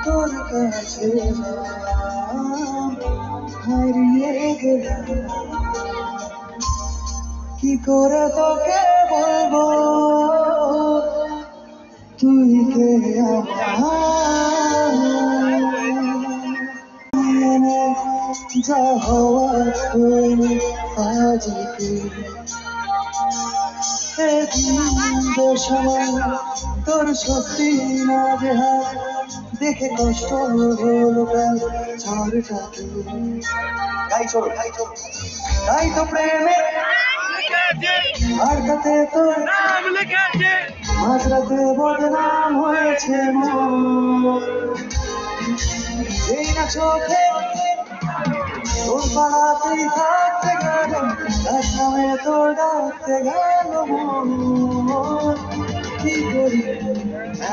তোর কাছে হারিয়ে গেলাম, কি করে তোকে বলবো তুই কে যা হওয়ার হয়নি আজকে সময় তোর সত্যি না যে দেখে কষ্ট হলো ঝড়টাকে তাই তো প্রেমে আর তাতে তোর নাম লিখেছে মাঝরাতে বদনাম হয়েছে এই না চোখে তোর পাড়াতেই থাকতে গেল তার নামে তোর ডাকতে গেল কি করি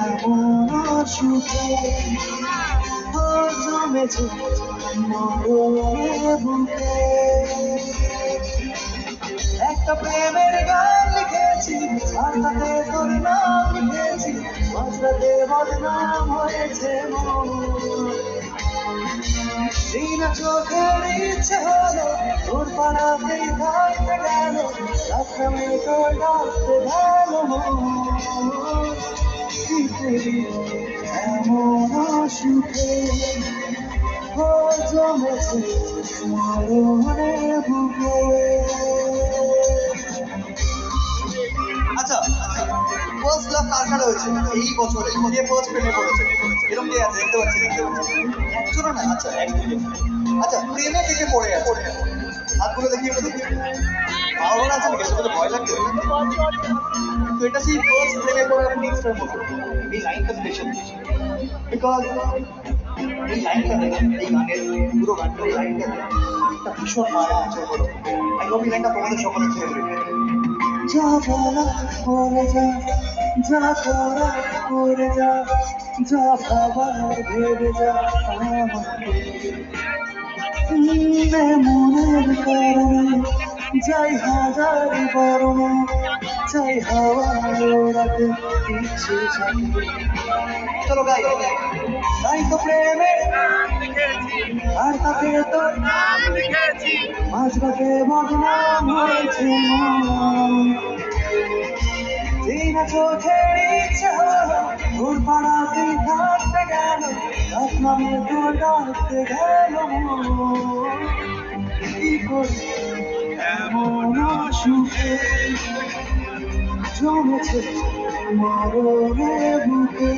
এমন সুখে জমেছে মরণে বুকে একটা প্রেমের গান লিখেছি আর তাতে তোর নাম লিখেছি মাঝরাতে বদনাম হয়েছে দিনা চোখের ইচ্ছে হলো তোর পাড়াতেই থাকতে গেল রাস্তামে তোর ডাকতে গেল কি করি এমন সুখে জমেছে মরণে বুকে। আচ্ছা, ফার্স্ট লাভ কার কার হয়েছে এই বছরে? কে ফার্স্ট প্রেমে পড়েছে? এরকম কে আছে? দেখতে পাচ্ছি একজনও না। আচ্ছা, একদিকে আচ্ছা প্রেমে থেকে পড়ে আছে, হাতগুলো দেখিয়ে একটু দেখি। পাওয়ার আছে নাকি? সেটা ভয় লাগছে। তো এটা সেই ফার্স্ট প্রেমে পড়ার মিক্সটার মতো। এই লাইনটা স্পেশাল বিকজ এই লাইনটা দেখেন, এই গানের পুরো গানটার লাইনটা একটা ভীষণ মায়ের আছে বলো। আই হোপ এই লাইনটা তোমাদের সকলের ফেভারিট। যা বলা করে যা, যা করা করে যা, যা ভাবার ভেবে যা মনের কারণে যাই হাজার বরণে চাই হাওয়া ওড়াতে ইচ্ছে থাকে। চলো গাই। তাই তো প্রেমে আর তাতে তোর মাঝরাতে বদনাম হয়েছে দিনা চোখের ইচ্ছে হলো তোর পাড়াতেই থাকতে গেল নামে তোর ডাকতে গেল কি করি এমন সুখে জমেছে মরণে বুকে।